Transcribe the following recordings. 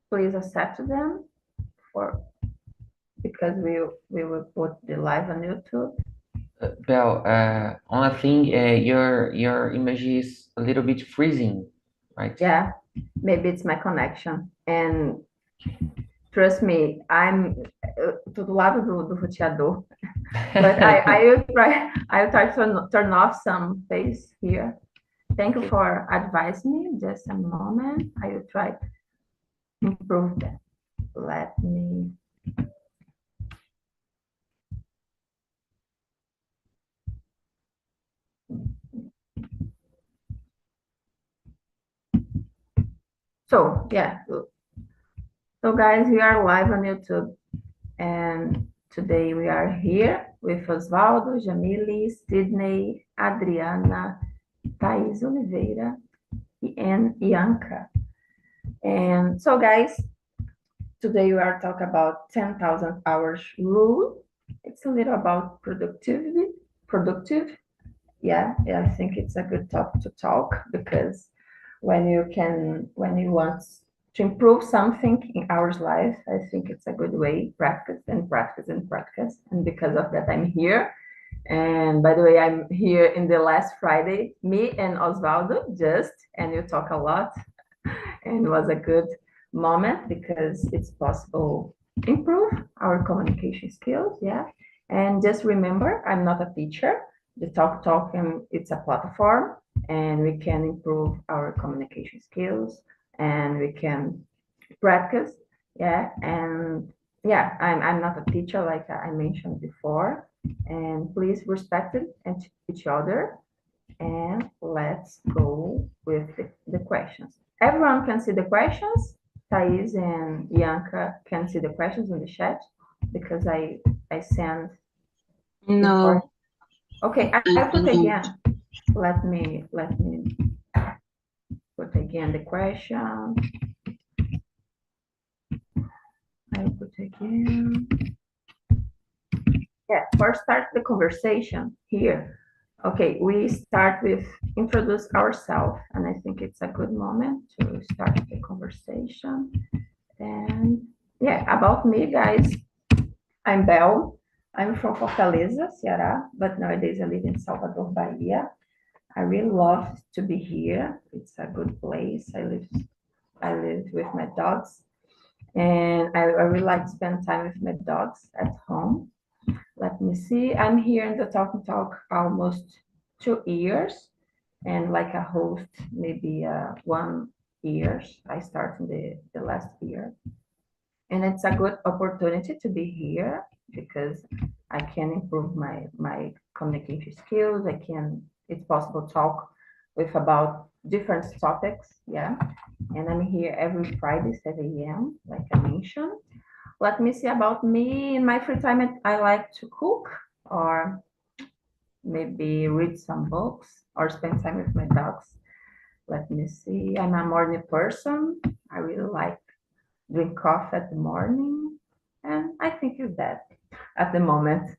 please accept them for because we will put the live on YouTube. Well, one thing, your image is a little bit freezing, right? Yeah, maybe it's my connection. And trust me, I'm do lado do roteador. But I will try to turn off some space here. Thank you Okay. for advising me. Just a moment. I will try to improve that. Let me. So yeah. So guys, we are live on YouTube, and today we are here with Osvaldo, Jamile, Sidney, Adriana, Thais Oliveira, and Ianca. And so guys, today we are talking about 10,000 hours rule. It's a little about productivity, productive. Yeah, I think it's a good topic to talk because when you want to improve something in our life, I think it's a good way, practice and practice and practice. And because of that, I'm here. And by the way, I'm here in the last Friday, me and Osvaldo just, and you talk a lot and it was a good moment because it's possible improve our communication skills. Yeah, and just remember, I'm not a teacher. The talking it's a platform, and we can improve our communication skills, and we can practice. Yeah, and yeah, I'm not a teacher like I mentioned before. And please respect it and each other, and let's go with the questions. Everyone can see the questions. Thais and Bianca can see the questions in the chat because I sent before. No, Okay, I I put don't. again. Let me put again the question. I put again. Yeah, first start the conversation here. Okay, we start with introduce ourselves, and I think it's a good moment to start the conversation. And yeah, about me, guys, I'm Bel. I'm from Fortaleza, Ceará, but nowadays I live in Salvador, Bahia. I really love to be here. It's a good place. I live with my dogs, and I really like to spend time with my dogs at home. Let me see. I'm here in the Talk and Talk almost 2 years, and like a host, maybe 1 years. I started the last year, and it's a good opportunity to be here because I can improve my communication skills. I can. It's possible to talk with about different topics. Yeah, and I'm here every Friday 7 a.m. Like I mentioned. Let me see about me. In my free time, I like to cook or maybe read some books or spend time with my dogs. Let me see. I'm a morning person. I really like drink coffee at the morning. And I think it's that at the moment.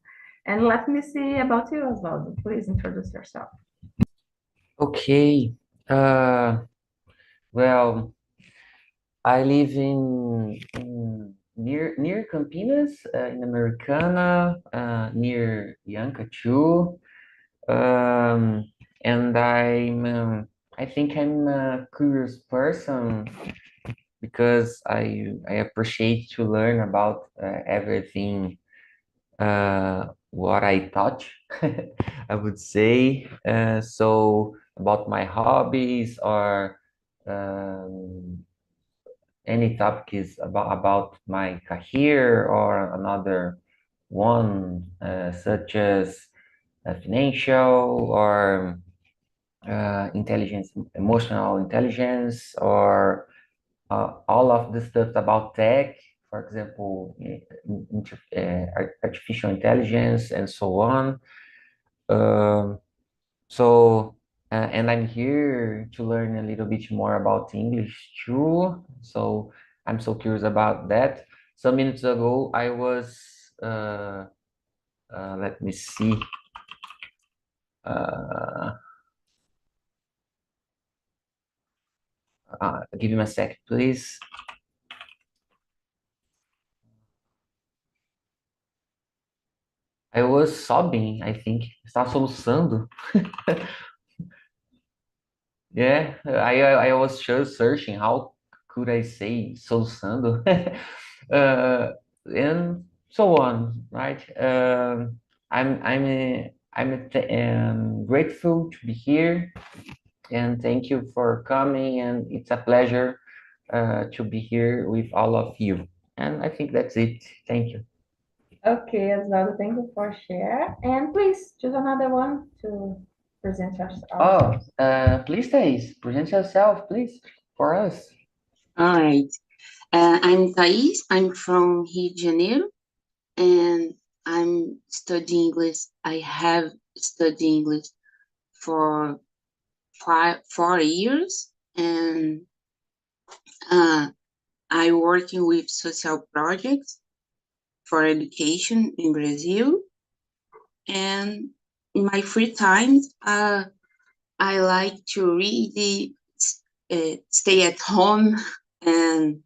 And let me see about you, Osvaldo. Please introduce yourself. Okay. Uh, well, I live near Campinas, in Americana, near Bianca too. Um, and I think I'm a curious person because I appreciate to learn about everything what I touch, I would say. So about my hobbies or um, any topic is about my career or another one, such as financial or intelligence, emotional intelligence, or all of the stuff about tech, for example, artificial intelligence and so on. Um, so, and I'm here to learn a little bit more about English too. So I'm so curious about that. Some minutes ago, I was, let me see, uh, give me a sec, please. I was sobbing, I think. Estava soluçando. Yeah, I was just searching how could I say soluçando, uh, and so on, right? I'm grateful to be here, and thank you for coming. And it's a pleasure to be here with all of you. And I think that's it. Thank you. Okay, Osvaldo, thank you for share. And please choose another one to present Oh, ourselves. please, Thais, present yourself, please, for us. All right. I'm Thais. I'm from Rio de Janeiro, and I'm studying English. I have studied English for 4 years, and uh, I working with social projects for education in Brazil. And in my free time, I like to read, stay at home, and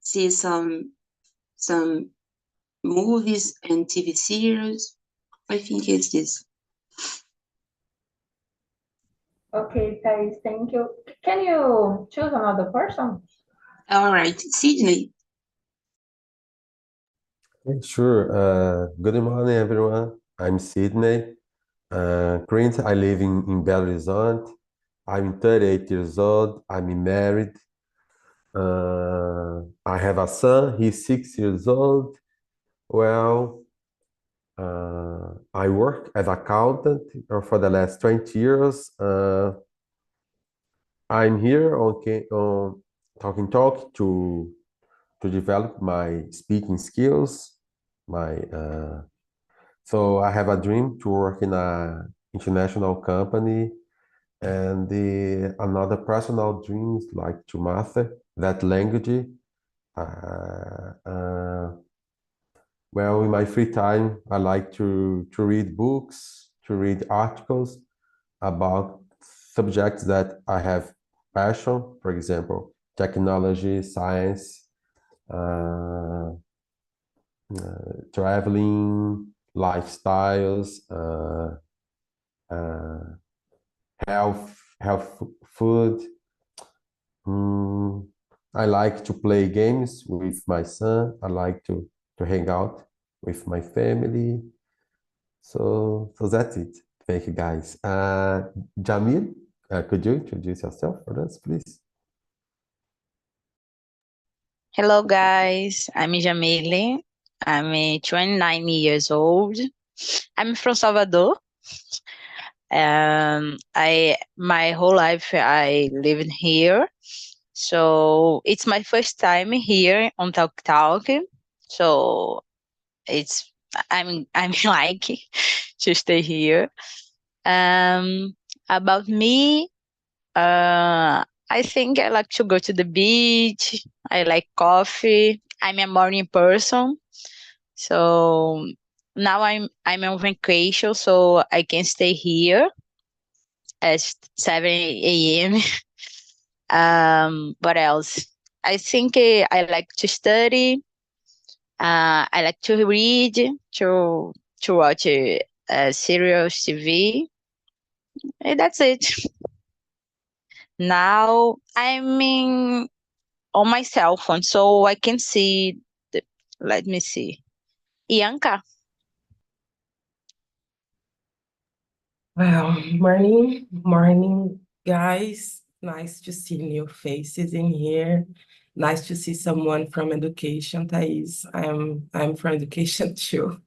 see some movies and TV series. I think it's this. Okay, Thais, thank you. Can you choose another person? All right, Sydney. Sure. Good morning, everyone. I'm Sydney. Currently, I live in Belo Horizonte. I'm 38 years old. I'm married. I have a son. He's 6 years old. Well, I work as accountant for the last 20 years. I'm here on Talking Talk to develop my speaking skills, my so I have a dream to work in a international company, and another personal dream is like to master that language. Uh, uh, well, in my free time, I like to read books, to read articles about subjects that I have passion. For example, technology, science, uh, traveling, lifestyles, uh, health food. Mm, I like to play games with my son. I like to hang out with my family. So that's it. Thank you, guys. Jamil, could you introduce yourself for us, please? Hello, guys. I'm Jamile. I'm 29 years old. I'm from Salvador. I my whole life I lived here, so it's my first time here on Talk Talk. So it's I'm like to stay here. Um, about me, I think I like to go to the beach. I like coffee. I'm a morning person. So now I'm on vacation, so I can stay here at 7 a.m. What else? I think I like to study. I like to read, to watch serials TV. And that's it. Now I'm on my cell phone, so I can see. Let me see. Ianca. Well, morning, guys. Nice to see new faces in here. Nice to see someone from education, Thais. I'm from education too.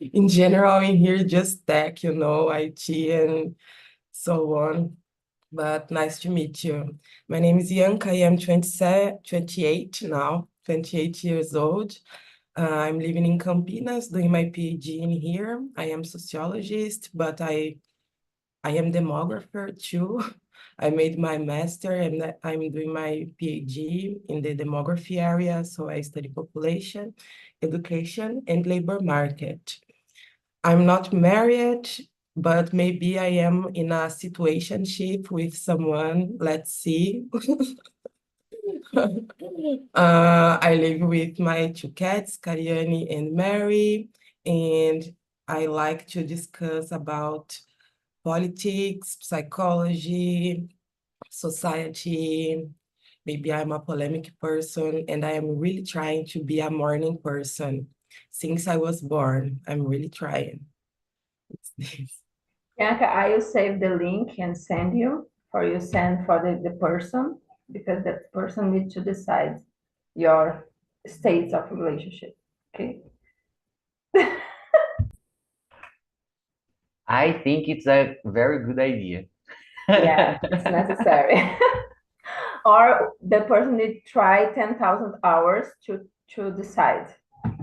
In general, in here, just tech, IT and so on. But nice to meet you. My name is Ianca. I am 28 now, 28 years old. I'm living in Campinas, doing my PhD in here. I am sociologist, but I am demographer too. I made my master and I'm doing my PhD in the demography area. So I study population, education, and labor market. I'm not married, but maybe I am in a situationship with someone. Let's see. I live with my two cats, Kariani and Mary, and I like to discuss about politics, psychology, society. Maybe I'm a polemic person, and I am really trying to be a morning person. Since I was born, I'm really trying. It's this. Bianca, I will save the link and send you for you send for the person because that person needs to decide your states of relationship. Okay. I think it's a very good idea. Yeah, it's necessary. Or the person needs to try 10,000 hours to decide.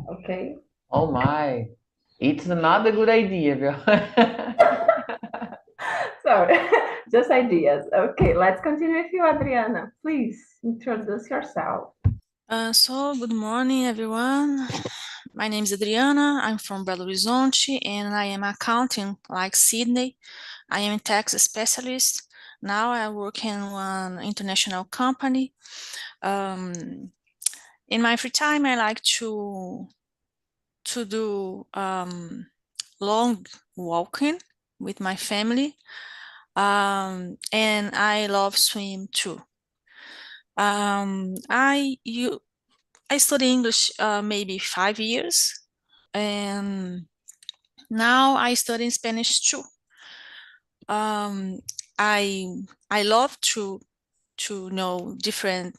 Okay. Oh my, it's not a good idea, viu? Sorry, just ideas. Okay, let's continue with you, Adriana. Please introduce yourself. So good morning, everyone. My name is Adriana. I'm from Belo Horizonte, and I am accounting like Sydney. I am a tax specialist. Now I work in one international company. In my free time, I like to do long walking with my family, and I love swim too. I study English maybe 5 years, and now I study Spanish too. I love to know different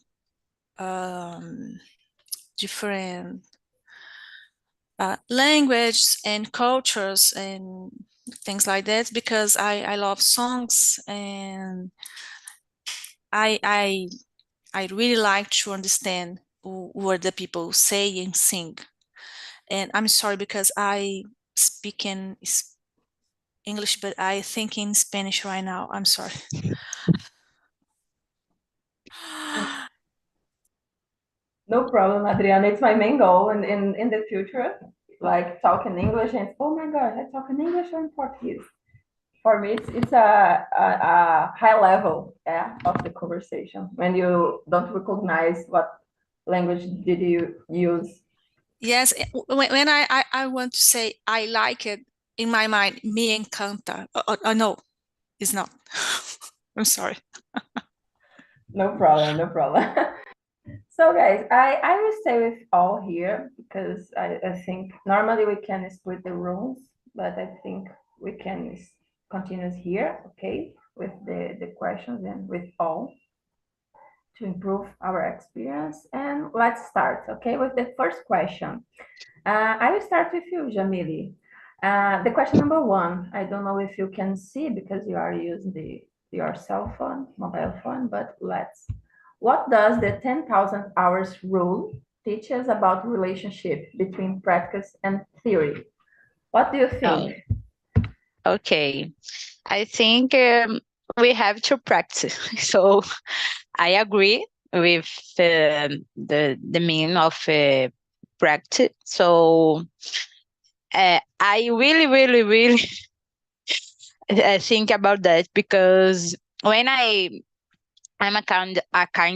languages and cultures and things like that because I love songs, and I really like to understand what the people say and sing. And I'm sorry because I speak in English, but I think in Spanish right now. I'm sorry. No problem, Adriana. It's my main goal in the future, like talking English and oh my God, I talk in English or in Portuguese. For me, it's a high level, yeah, of the conversation when you don't recognize what language did you use. Yes, when I want to say I like it, in my mind, me encanta. No, it's not. I'm sorry. No problem, no problem. So guys, I will stay with all here because I think normally we can split the rooms, but I think we can continue here, okay, with the questions and with all to improve our experience. And let's start, okay, with the first question. I will start with you, Jamili. The question number one, I don't know if you can see because you are using your cell phone, mobile phone, but what does the 10,000 hours rule teach us about relationship between practice and theory? What do you think? Okay. I think we have to practice. So I agree with the meaning of practice. So I really, really, really think about that because when I'm a kind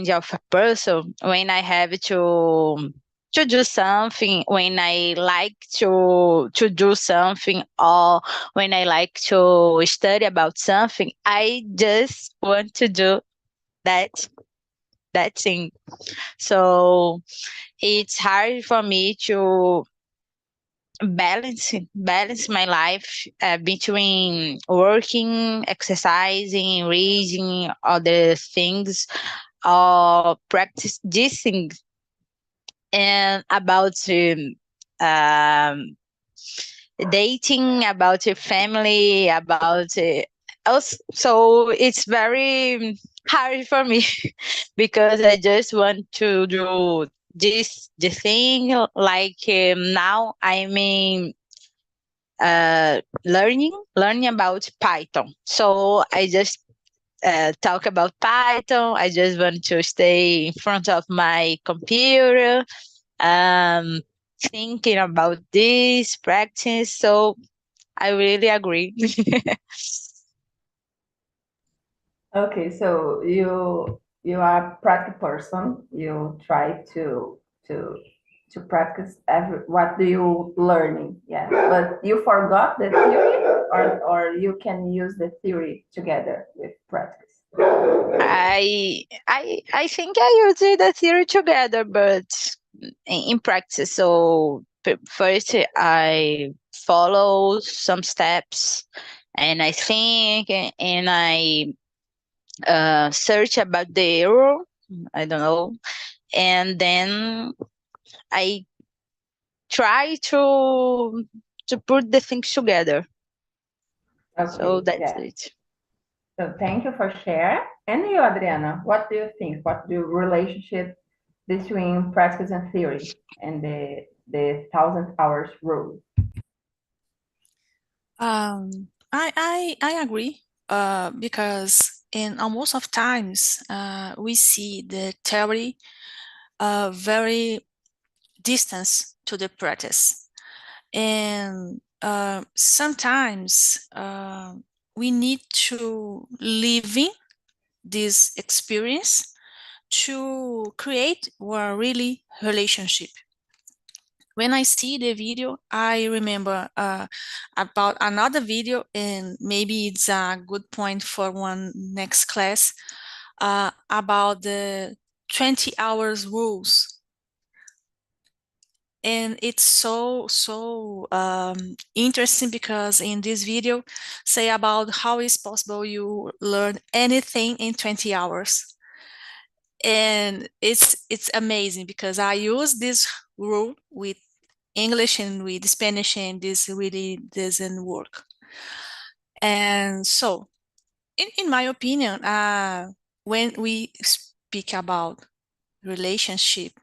of a person when I have to do something, when I like to do something, or when I like to study about something, I just want to do that thing. So it's hard for me to balance my life between working, exercising, reading, other things, or practice these things. And about um, dating, about your family, about also, so it's very hard for me because I just want to do the thing like now I'm in learning about Python. So I just talk about Python. I just want to stay in front of my computer, um, thinking about this practice. So I really agree. Okay, so you are a practical person. You try to to practice what do you learning. Yeah, but you forgot the theory, or you can use the theory together with practice. I think I use the theory together, but in practice. So first I follow some steps, and I think, and I search about the error. I don't know, and then I try to put the things together. So Okay, that's yeah. it. So thank you for sharing. And you, Adriana, what do you think? What do relationship between practice and theory and the 1,000 hours rule? I agree. Because in most of times, we see the theory very distance to the practice, and sometimes we need to live in this experience to create a really relationship. When I see the video, I remember about another video, and maybe it's a good point for one next class, about the 20 hours rules. And it's so interesting, because in this video say about how it's possible you learn anything in 20 hours. And it's amazing, because I use this rule with English and with Spanish, and this really doesn't work. And so, in my opinion, when we speak about relationship,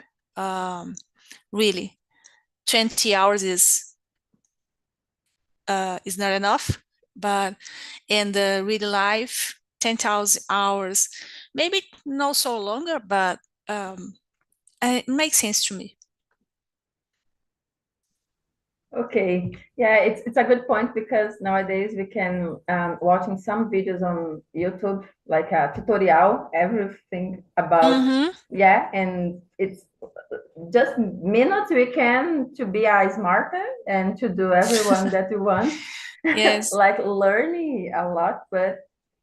really 20 hours is not enough, but in the real life, 10,000 hours, maybe not so longer, but it makes sense to me. Okay, yeah, it's a good point, because nowadays we can watching some videos on YouTube, like a tutorial, everything about, yeah, and it's just minutes we can to be smarter and to do everyone that we want. Yes. Like learning a lot, but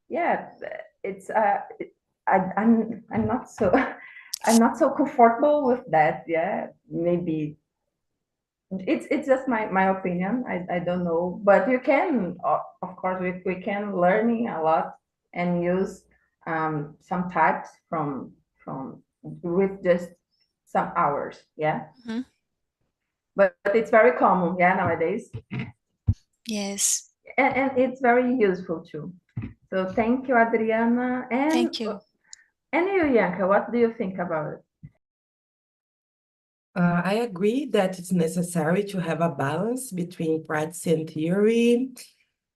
yeah, it's I'm not so I'm not so comfortable with that. Yeah, maybe it's just my opinion. I don't know, but you can, of course, we can learning a lot and use some types from with just some hours. Yeah, but it's very common, yeah, nowadays, Yes. and it's very useful too. So thank you, Adriana, Thank you. and you, Yanka, what do you think about it? I agree that it's necessary to have a balance between practice and theory.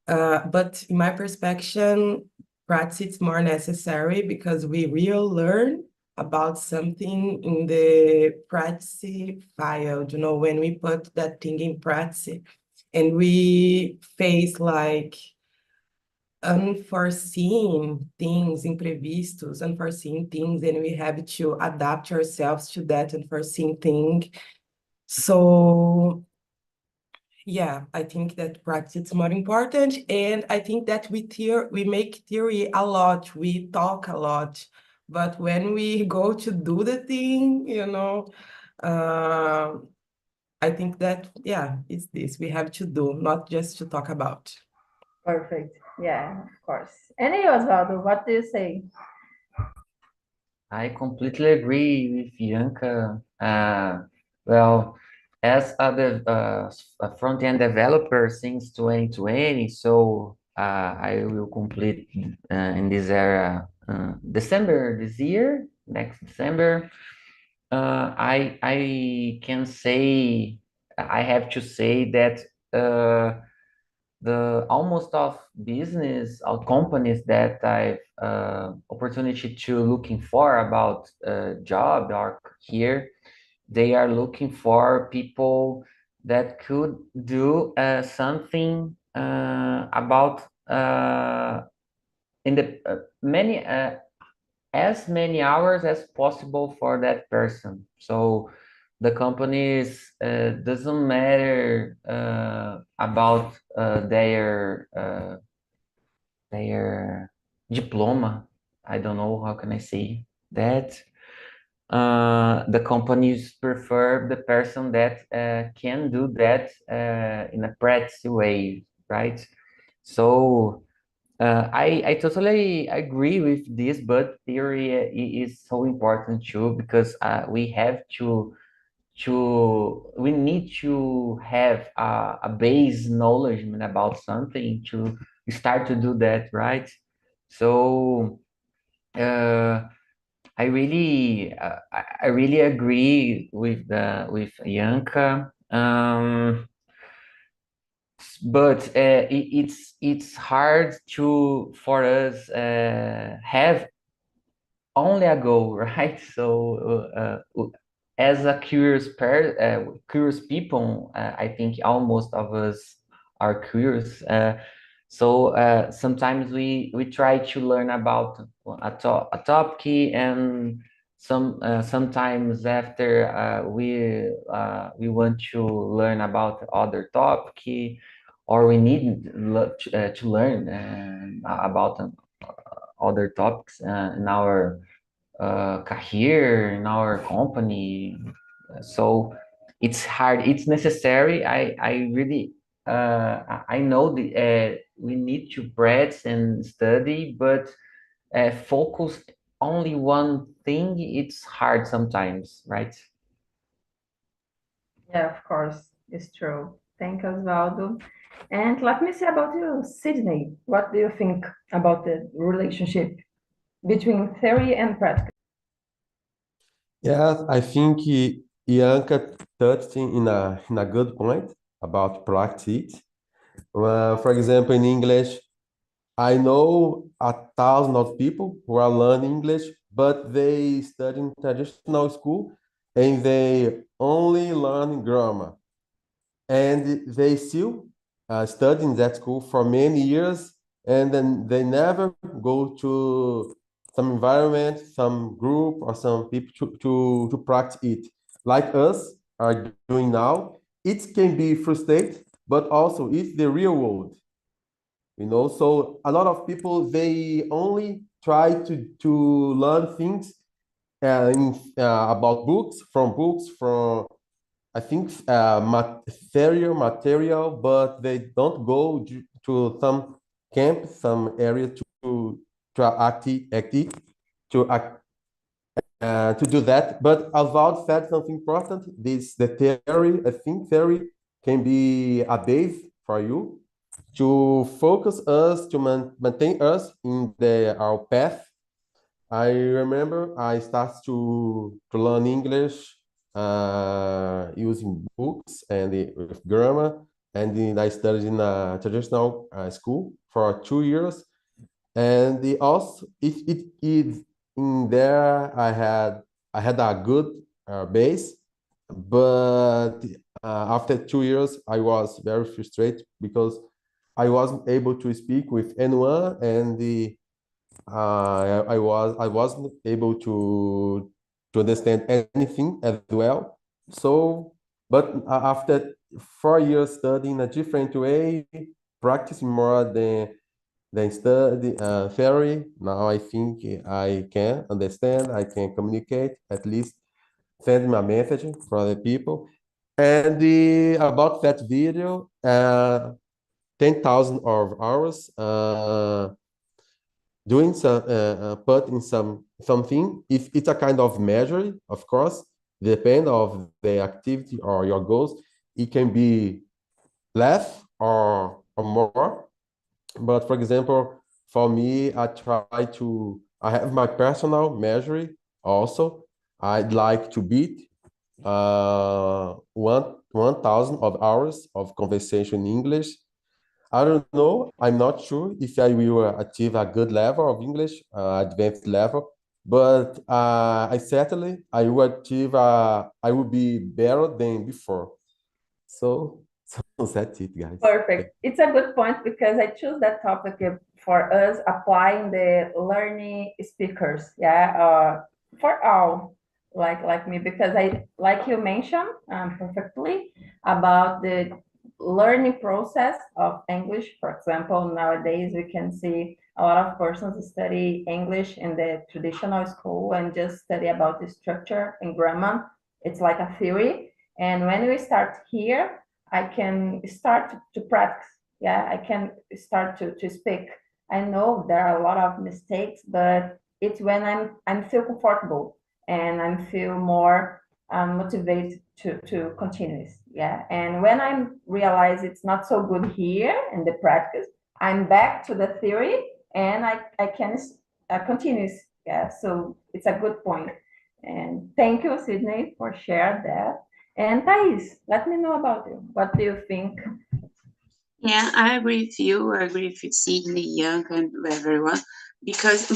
But in my perspective, practice is more necessary, because we really learn about something in the practice file, when we put that thing in practice, and we face like unforeseen things, imprevistos, unforeseen things, and we have to adapt ourselves to that unforeseen thing. So yeah, I think that practice is more important, and I think that we make theory a lot, we talk a lot, but when we go to do the thing, I think that, yeah, it's this we have to do, not just to talk about. Perfect. Yeah, of course. And you, Osvaldo, what do you say? I completely agree with Bianca. Well, as a front-end developer since 2020, so I will complete in this area December this year, next December. I can say, I have to say that the almost of business or companies that I've opportunity to looking for about job or here, they are looking for people that could do something about in the many as many hours as possible for that person. So the companies doesn't matter about their diploma. I don't know how can I say that. The companies prefer the person that can do that in a practical way, right? So I totally agree with this, but theory is so important too because we have we need to have a base knowledge about something to start to do that, right? So I really agree with Yanka. But it's hard to for us have only a goal, right? So as a curious people, I think almost of us are curious. So sometimes we try to learn about a topic, and sometimes after we want to learn about other topic, or we need to learn about other topics in our career, in our company. So it's hard. It's necessary. I really I know we need to practice and study, but focus only one thing. It's hard sometimes, right? Yeah, of course, it's true. Thank you, Osvaldo. And let me say about you, Sydney. What do you think about the relationship between theory and practice? Yeah, I think Ianca touched in a good point about practice. For example, in English, I know 1,000 of people who are learning English, but they study in traditional school and they only learn grammar. And they still study in that school for many years, and then they never go to some environment, some group, or some people to practice it. Like us are doing now, it can be frustrating, but also it's the real world, you know. So a lot of people they only try to learn things about books from I think material, but they don't go to some camp, some area to active to do that. But Oswald said something important. The theory, I think theory can be a base for you to focus us to maintain us in our path. I remember I started to learn English using books and with grammar, and then I studied in a traditional school for 2 years. And also, it in there I had a good base, but after 2 years I was very frustrated because I wasn't able to speak with anyone, and I wasn't able to understand anything as well. So, but after 4 years studying a different way, practicing more than study theory, now I think I can understand, I can communicate, at least send my message for the people. And about that video, 10,000 of hours. Doing some put in something, if it's a kind of measure, of course, depend of the activity or your goals, it can be less or more. But for example, for me, I have my personal measure also. I'd like to beat 1,000 of hours of conversation in English. I don't know. I'm not sure if I will achieve a good level of English, advanced level, but I certainly I will achieve. I will be better than before. So, so that's it, guys. Perfect. It's a good point because I choose that topic for us applying the learning speakers. Yeah, for all. like me, because I, like you mentioned perfectly about the learning process of English. For example, nowadays we can see a lot of persons study English in the traditional school and just study about the structure and grammar. It's like a theory. And when we start here, I can start to practice. Yeah, I can start to speak. I know there are a lot of mistakes, but it's when I'm feel comfortable and I feel more motivated to continue. Yeah, and when I realize it's not so good here in the practice, I'm back to the theory and I can continue. Yeah, so it's a good point. And thank you, Sydney, for sharing that. And Thais, let me know about you. What do you think? Yeah, I agree with you. I agree with Sydney, Young, and everyone.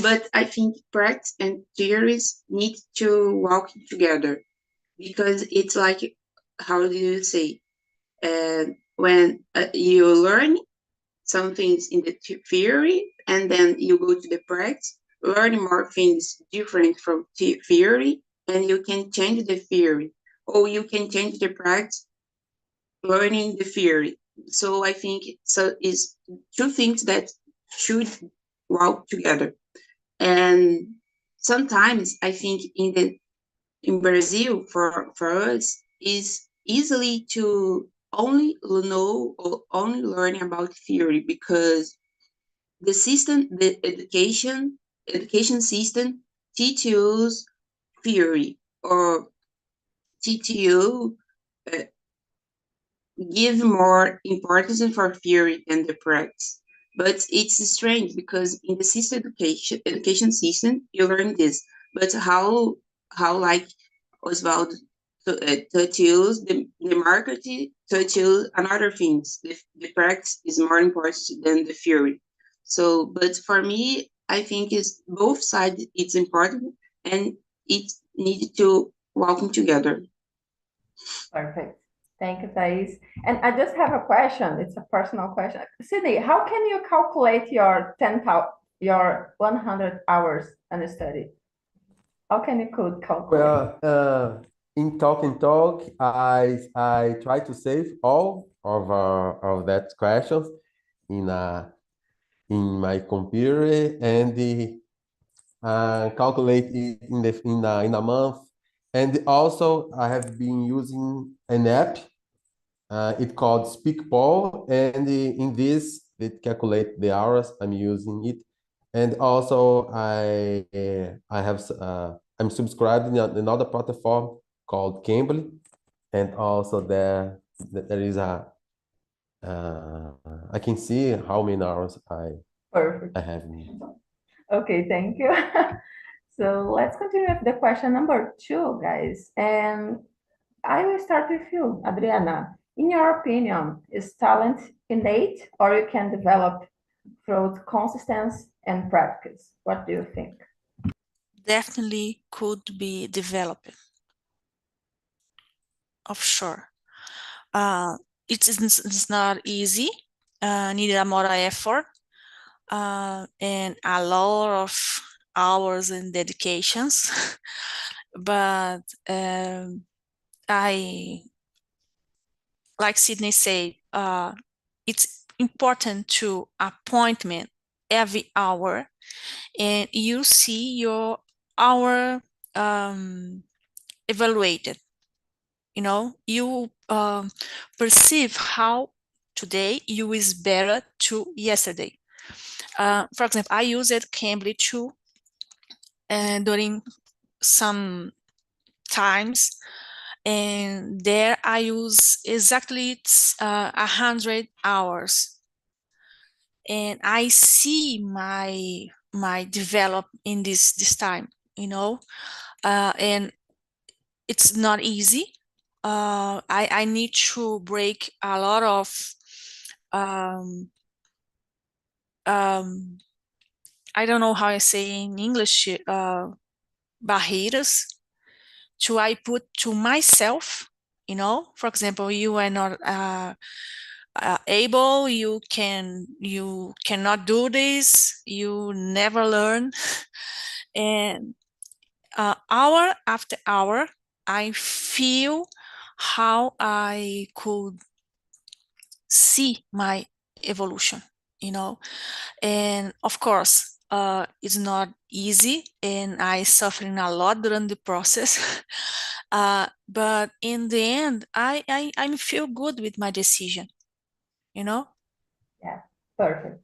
But I think practice and theories need to walk together because it's like, how do you say, when you learn some things in the theory and then you go to the practice, learning more things different from theory, and you can change the theory or you can change the practice learning the theory. So I think so is two things that should work together. And sometimes I think in Brazil for us is easily to only know or only learn about theory because the education system teaches theory or teach you uh, give more importance for theory than the practice. But it's strange because in the system education system you learn this, but how like Oswald touches the market touches another things. The practice is more important than the theory. So, but for me, I think it's both sides. It's important and it needs to work together. Perfect. Thank you, Thais. And I just have a question. It's a personal question. Sydney, how can you calculate your 100 hours on study? How can you could calculate? Well, in talk, I try to save all of that questions in in my computer and calculate it in a month. And also, I have been using an app. It called SpeakPaul, and in this, it calculate the hours I'm using it. And also, I'm subscribed in another platform called Cambly, and also there is uh, I can see how many hours Perfect. I have. Okay, thank you. So let's continue with the question number 2, guys. And I will start with you, Adriana. In your opinion, is talent innate or you can develop through consistency and practice? What do you think? Definitely could be developed. Of sure. It's not easy. Needed a more effort and a lot of hours and dedications. But I, like Sydney said, it's important to appointment every hour, and you see your hour evaluated. You know, you perceive how today you is better to yesterday. For example, I used Cambly too during some times, and there I use exactly 100 hours, and I see my develop in this time, you know, and it's not easy. I need to break a lot of um, I don't know how I say in English, barreiras to I put to myself, you know. For example, you are not able, you cannot do this, you never learn. And hour after hour, I feel how I could see my evolution, you know. And of course, it's not easy, and I suffering a lot during the process. But in the end, I feel good with my decision, you know. Yeah, perfect.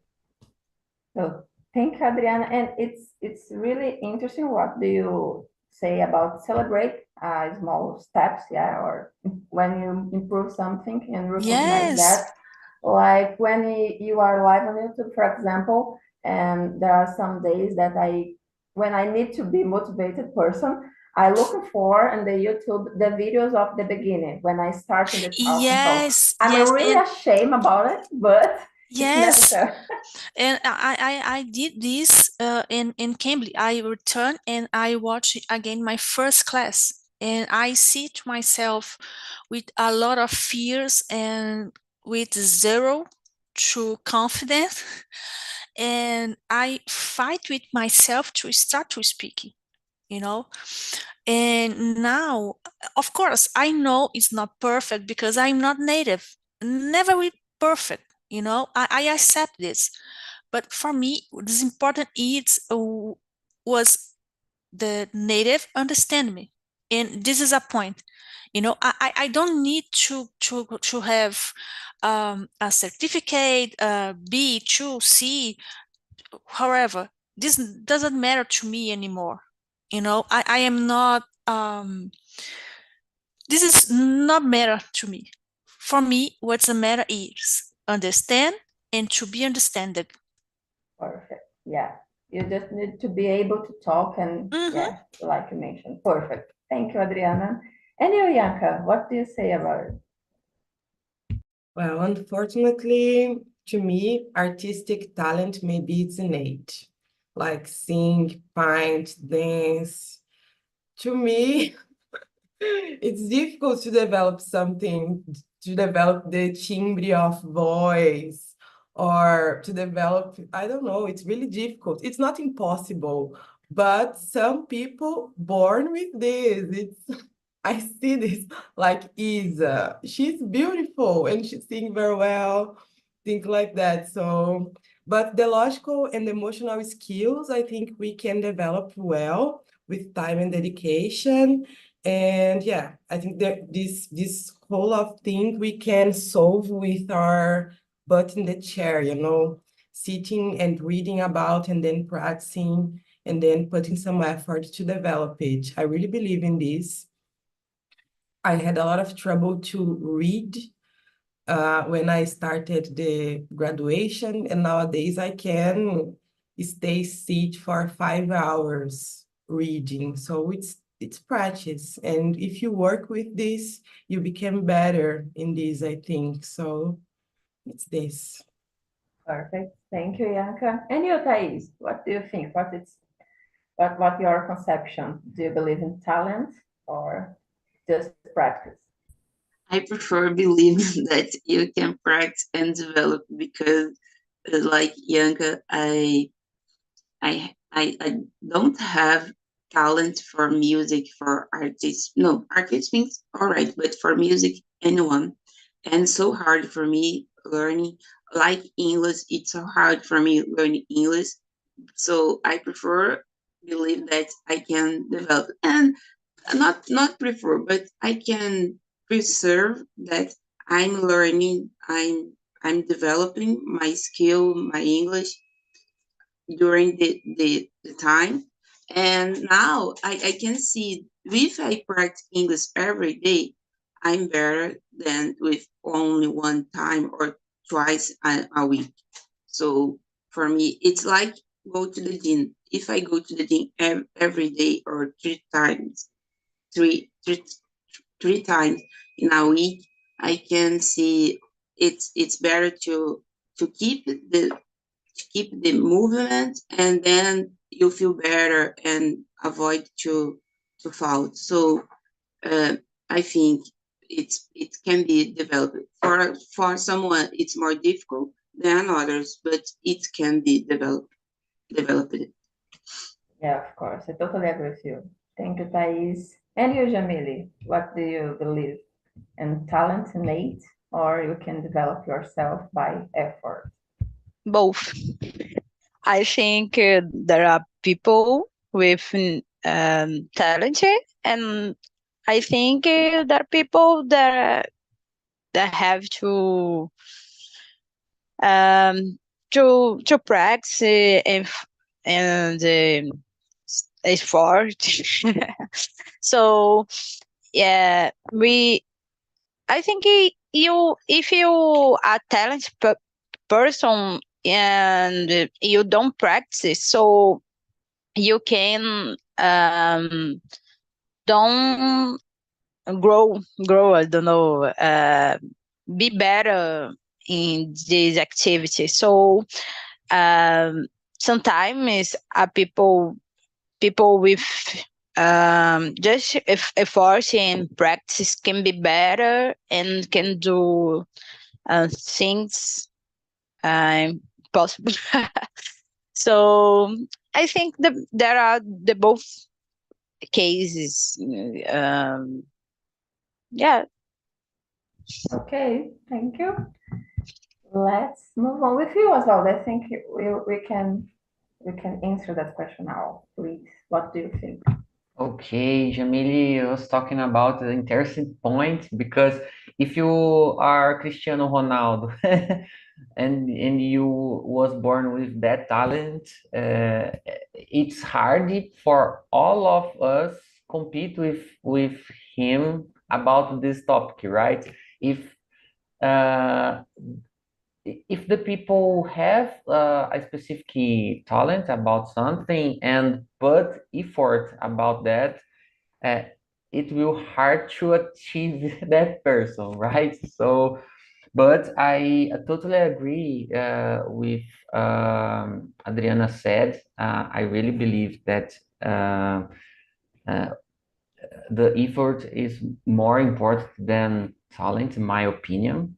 So thank you, Adriana. And it's really interesting. What do you say about celebrate small steps? Yeah, or when you improve something and recognize Yes. that. Like when you are live on YouTube, for example, and there are some days that when I need to be motivated person, I look for in the YouTube the videos of the beginning when I start in the talking. So Yes, I'm yes, really and ashamed about it, but it's yes, necessary. and I did this in Cambly. I returned and I watched again my first class, and I see to myself with a lot of fears and with zero true confidence, and I fight with myself to start to speak, you know. And now, of course, I know it's not perfect because I'm not native, never be perfect, you know. I accept this, but for me, what is important is was the native understand me, and this is a point. You know, I don't need to have a certificate, B, 2, C. However, this doesn't matter to me anymore. You know, I am not. This is not matter to me. For me, what's the matter is understand and to be understood. Perfect. Yeah. You just need to be able to talk and Mm-hmm. yeah, like you mentioned. Perfect. Thank you, Adriana. And you, Yanka, what do you say about it? Well, unfortunately, to me, artistic talent maybe it's innate, like sing, paint, dance. To me, it's difficult to develop something, to develop the timbre of voice, or to develop, I don't know, it's really difficult. It's not impossible, but some people born with this. It's I see this like Isa. She's beautiful and she sings very well, things like that. So, but the logical and emotional skills, I think we can develop well with time and dedication. And yeah, I think that this whole of thing we can solve with our butt in the chair, you know, sitting and reading about and then practicing and then putting some effort to develop it. I really believe in this. I had a lot of trouble to read when I started the graduation, and nowadays I can stay sit for 5 hours reading. So it's practice, and if you work with this, you become better in this, I think. So it's this. Perfect. Thank you, Yanka. And you, Thais, what do you think? What your conception? Do you believe in talent or just practice? I prefer believe that you can practice and develop because, like Yanka, I don't have talent for music for artists. No, artists means all right, but for music, anyone. And so hard for me learning like English. It's so hard for me learning English. So I prefer believe that I can develop and not prefer, but I can preserve that I'm learning. I'm developing my skill, my English during the time. And now I can see if I practice English every day, I'm better than with only one time or twice a week. So for me, it's like go to the gym. If I go to the gym every day or three, three, three times in a week, I can see it's better to keep the movement, and then you feel better and avoid to fall. So I think it can be developed for someone. It's more difficult than others, but it can be developed. Yeah, of course. I totally agree with you. Thank you, Thais. And you, Jamili, what do you believe? In talent innate, or you can develop yourself by effort? Both. I think there are people with talent, and I think there are people that have um, to practice and effort. So yeah, I think you if you are talented person and you don't practice, so you can don't grow. I don't know. Be better in this activity. So sometimes people with just effort and practice can be better and can do things possible. So I think there are the both cases. Yeah. Okay, thank you. Let's move on with you, Oswald. I think we can answer that question now, please. What do you think? Okay, Jamili was talking about an interesting point because if you are Cristiano Ronaldo and you was born with that talent, it's hard for all of us compete with him about this topic, right? Uh, if the people have a specific talent about something and put effort about that, uh, it will hard to achieve that person, right? So, but I totally agree with Adriana said. I really believe that uh, the effort is more important than talent, in my opinion,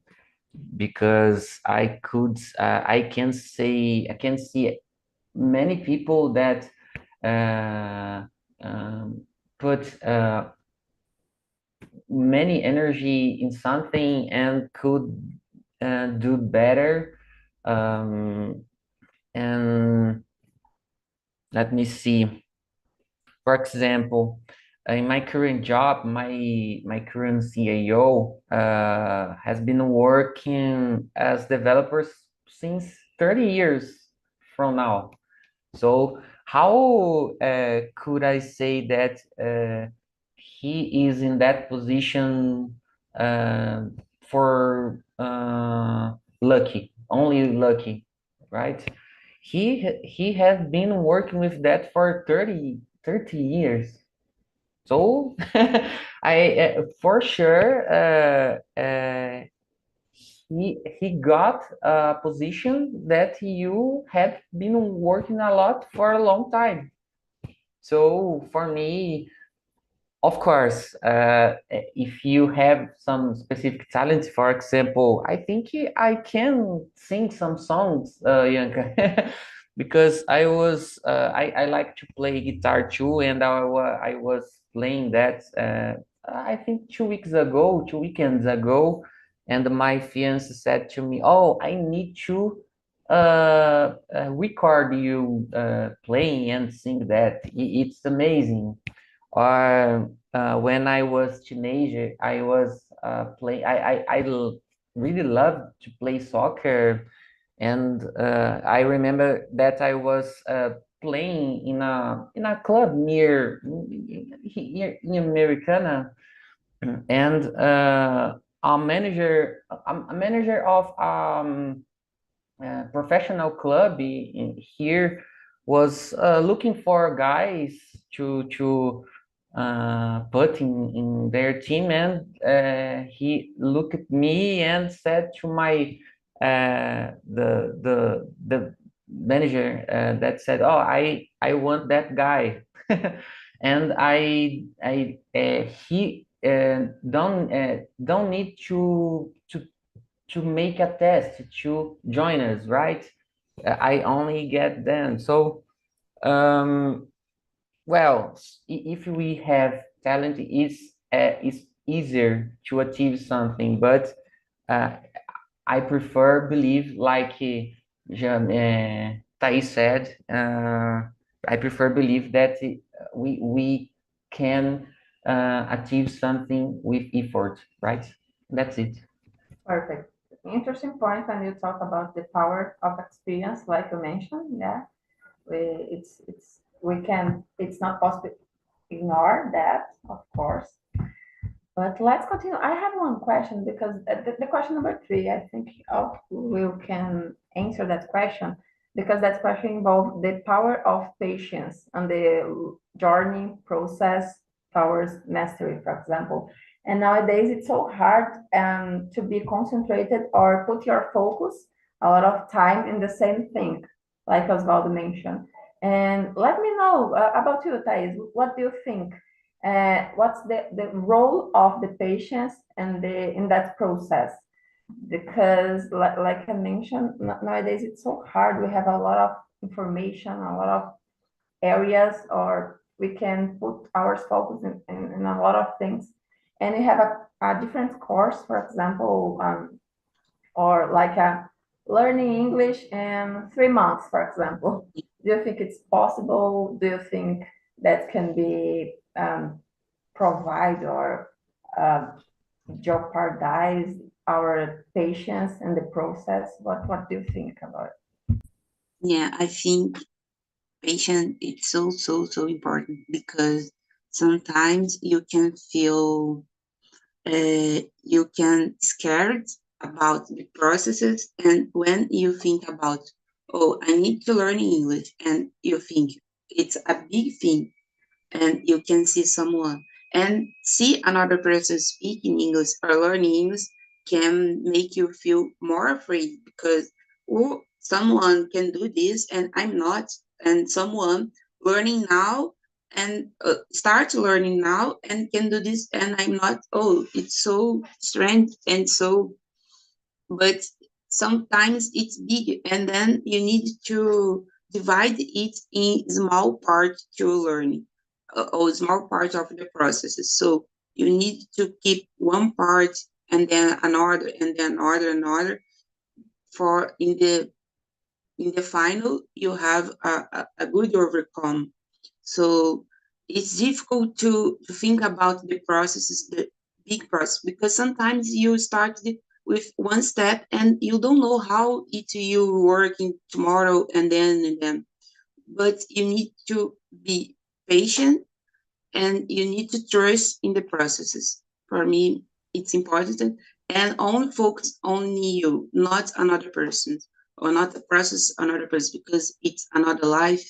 because I can see many people that uh, put many energy in something and could do better. And let me see. For example, in my current job, my current CAO has been working as developers since 30 years from now. So how could I say that he is in that position for lucky, only lucky, right? He has been working with that for 30 years. So I for sure he got a position that you have been working a lot for a long time. So for me, of course, if you have some specific talent, for example, I think I can sing some songs, Yanka, because I like to play guitar too, and I was playing that I think 2 weeks ago, 2 weekends ago, and my fiance said to me, "Oh, I need to record you playing and sing that. It's amazing." Or when I was teenager, I was really loved to play soccer, and I remember that I was playing in a club near here in Americana, and a manager of professional club in here was looking for guys to put in their team, and he looked at me and said to my the manager that said, "Oh, I want that guy," and I he don't need to make a test to join us, right? I only get them. So Well, if we have talent, it's easier to achieve something, but uh, I prefer believe like Thais said, I prefer believe that we can achieve something with effort, right? That's it. Perfect. Interesting point when you talk about the power of experience, like you mentioned. Yeah, it's not possible to ignore that, of course. But let's continue. I have one question because the question number three, I think we can answer that question because that question involves the power of patience and the journey process towards mastery, for example. And nowadays it's so hard to be concentrated or put your focus a lot of time in the same thing, like Osvaldo mentioned. And let me know about you, Thais. What do you think? What's the role of the patients and in that process? Because like I mentioned, nowadays it's so hard. We have a lot of information, a lot of areas, or we can put our focus in a lot of things. And we have a different course, for example, or like a learning English in 3 months, for example. Do you think it's possible? Do you think that can be provide or jeopardize our patience in the process? What do you think about it? Yeah, I think patience is so important because sometimes you can feel you can scared about the processes, and when you think about, oh, I need to learn English, and you think it's a big thing, and you can see someone and see another person speaking English or learning English can make you feel more afraid because, oh, someone can do this and I'm not, and someone learning now and start learning now and can do this and I'm not. Oh, it's so strange and so, but sometimes it's big and then you need to divide it in small parts to learn, or small part of the processes. So you need to keep one part and then another and then another for in the final you have a good overcome. So it's difficult to think about the processes, the big process, because sometimes you start with one step and you don't know how it will work in tomorrow and then. But you need to be patient and you need to trust in the processes. For me, it's important and only focus on you, not another person or not the process another person because it's another life,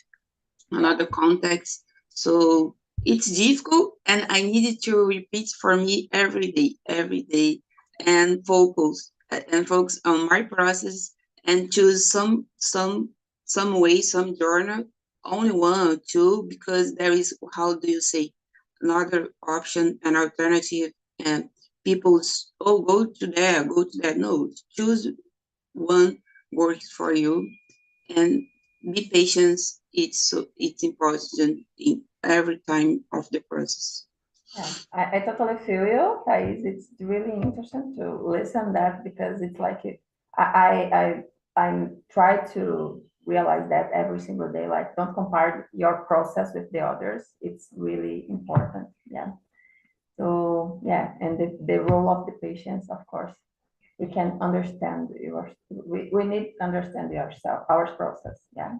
another context. So it's difficult, and I needed to repeat for me every day, and focus on my process and choose some way, some journal, only one or two, because there is, how do you say, another option, an alternative, and people's, oh, go to there, go to that. No, choose one works for you, and be patient. It's important in every time of the process. Yeah, I totally feel you, Thais. It's really interesting to listen that because it's like I try to realize that every single day. Like, don't compare your process with the others. It's really important. Yeah. So yeah, and the role of the patients, of course, we can understand we need to understand yourself, our process. Yeah.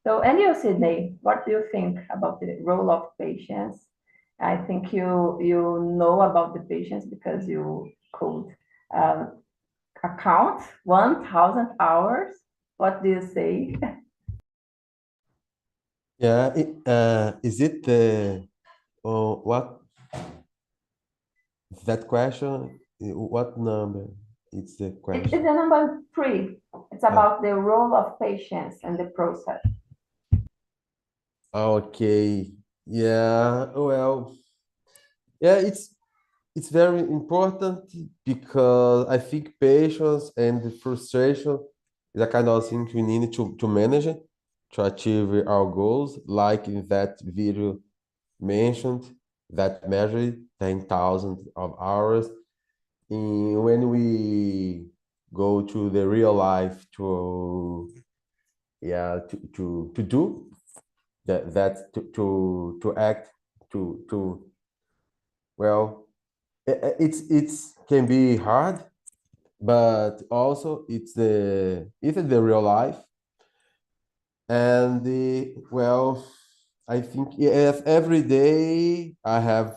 So, and you, Sydney, what do you think about the role of patients? I think you know about the patients because you could um, account 1,000 hours. What do you say? Yeah, is it what that question? What number? It's the It's question. the number three. It's about the role of patients and the process. Okay. Yeah. Well, yeah, it's very important because I think patience and the frustration is a kind of thing we need to manage it. to achieve our goals, like in that video mentioned, that measured 10,000 of hours. When we go to the real life to do that to act to well, it's can be hard, but also it's the real life. And well, I think yes, every day I have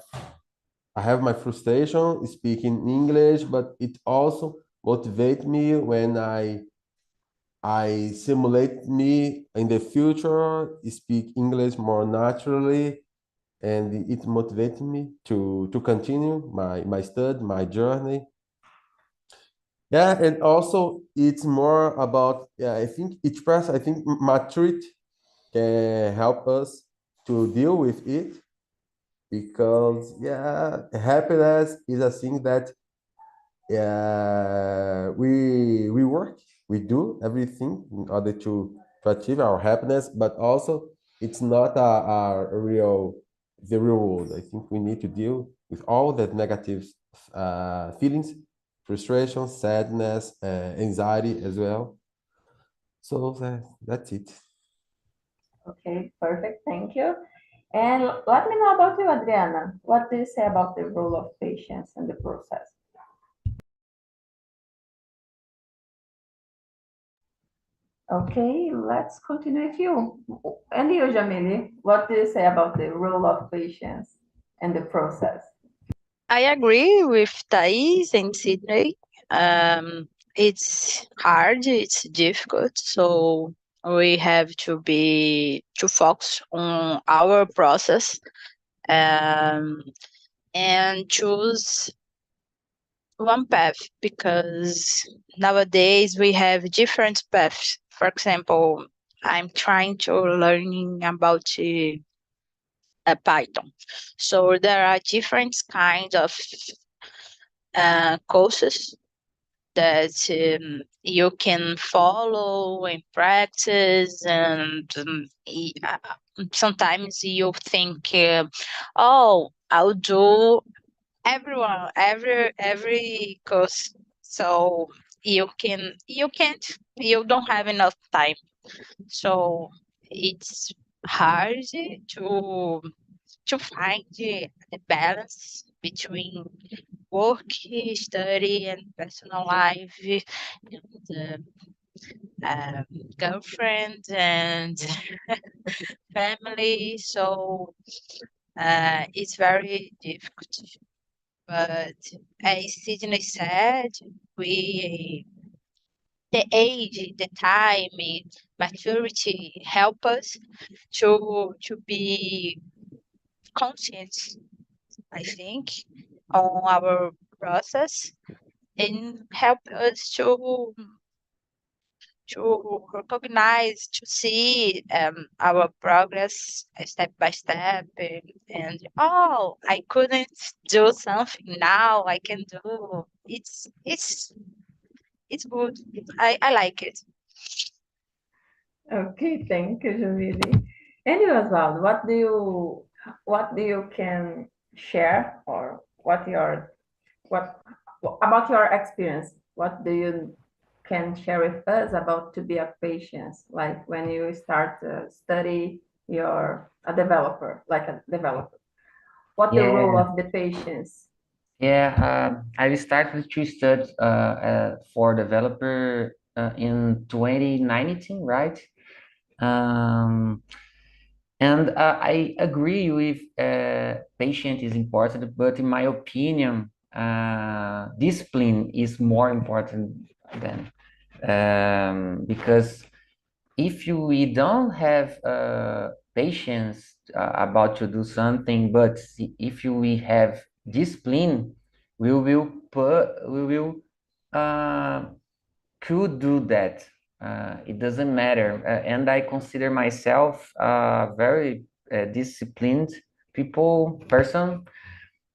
my frustration speaking English, but it also motivates me when I simulate me in the future speak English more naturally, and it motivates me to continue my study, my journey. Yeah, and also it's more about I think each person, I think maturity can help us to deal with it, because happiness is a thing that we work, we do everything in order to achieve our happiness, but also it's not a real the real world. I think we need to deal with all the negative feelings, frustration, sadness, anxiety as well. So that's it. Okay, perfect. Thank you. And let me know about you, Adriana. What do you say about the role of patience in the process? Okay, let's continue with you. And you, Jamili, what do you say about the role of patience in the process? I agree with Thais and Sydney. It's hard, it's difficult, so we have to focus on our process, and choose one path, because nowadays we have different paths. For example, I'm trying to learning about Python, so there are different kinds of courses that you can follow and practice, and sometimes you think, oh, I'll do every course, so you don't have enough time, so it's hard to find the balance between work, study, and personal life, and girlfriend and family. So it's very difficult. But as Sydney said, we the age, the time, maturity help us to be conscious, I think, on our process, and help us to recognize, to see our progress step by step, and oh, I couldn't do something, now I can do. It's good. I like it. Okay, thank you, Jamili. And you, Osvaldo, what do you can share, or what about your experience? What do you can share with us about to be a patient, like when you start to study, you're a developer, like a developer. What the role Yeah, of the patients? I started to study for developer in 2019, right? Um, and I agree with patient is important, but in my opinion, discipline is more important than because if we don't have patience about to do something, but if we have discipline, we will uh, could do that. It doesn't matter, and I consider myself a very disciplined person.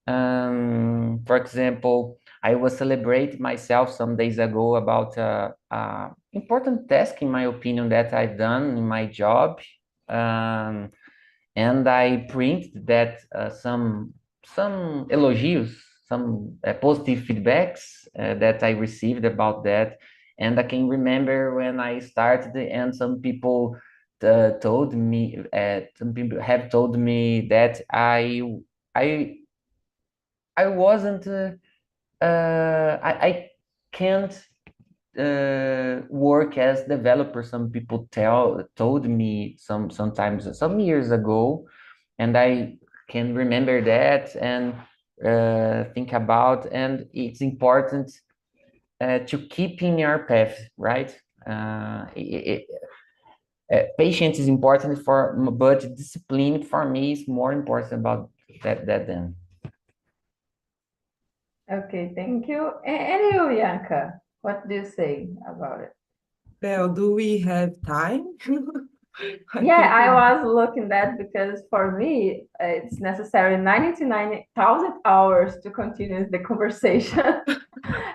For example, I was celebrating myself some days ago about important task, in my opinion, that I've done in my job. And I printed that some elogios, some positive feedbacks that I received about that. And I can remember when I started, and some people told me, some people have told me that I wasn't, I can't work as developer. Some people told me sometimes some years ago, and I can remember that and think about, and it's important to keep in your path, right? Patience is important but discipline for me is more important about that than. Okay, thank you. And you, Bianca, what do you say about it? Well, do we have time? Yeah, I was looking that because for me, it's necessary 99,000 hours to continue the conversation.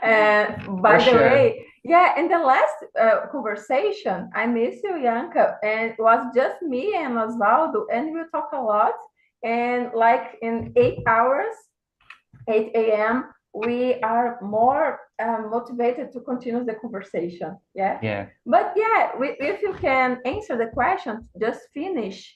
And by For the sure. way, yeah, in the last conversation, I miss you, Bianca, and it was just me and Osvaldo, and we talk a lot. And like in 8 hours, 8 a.m., we are more motivated to continue the conversation. Yeah. Yeah. But yeah, if you can answer the question, just finish.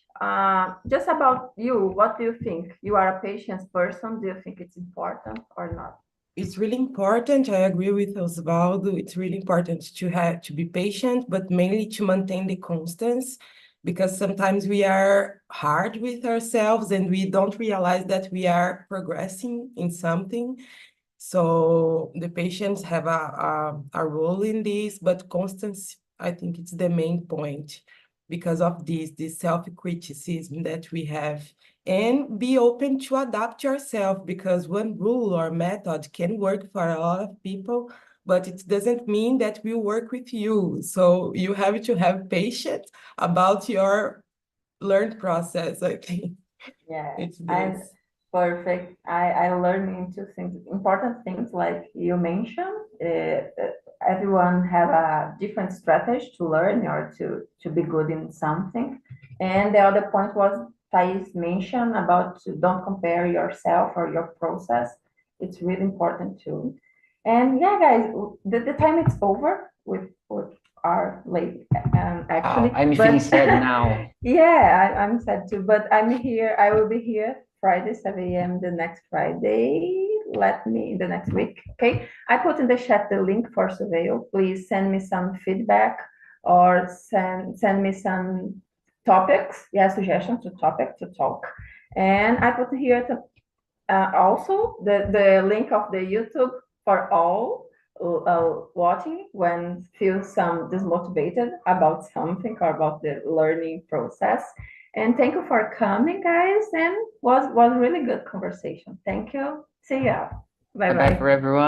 Just about you, what do you think? You are a patience person. Do you think it's important or not? It's really important. I agree with Osvaldo. It's really important to be patient, but mainly to maintain the constance, because sometimes we are hard with ourselves and we don't realize that we are progressing in something. So the patients have a role in this, but constance, I think it's the main point because of this self-criticism that we have. And be open to adapt yourself, because one rule or method can work for a lot of people, but it doesn't mean that will work with you. So you have to have patience about your learned process, I think. Yeah, It's and this. perfect. I learned into things, important things like you mentioned. Everyone have a different strategy to learn or to be good in something. And the other point was Thais mentioned about don't compare yourself or your process. It's really important too. And yeah, guys, the time is over with our late actually. I'm feeling sad now. Yeah, I'm sad too, but I'm here. I will be here Friday, 7 a.m. the next Friday. Let me in the next week. Okay. I put in the chat the link for Surveil. Please send me some feedback or send me some topics, yeah, suggestions to topic to talk. And I put here also the link of the YouTube for all watching when feel some dismotivated about something or about the learning process. And thank you for coming, guys. And was really good conversation. Thank you. See ya. Bye Bye bye. for everyone.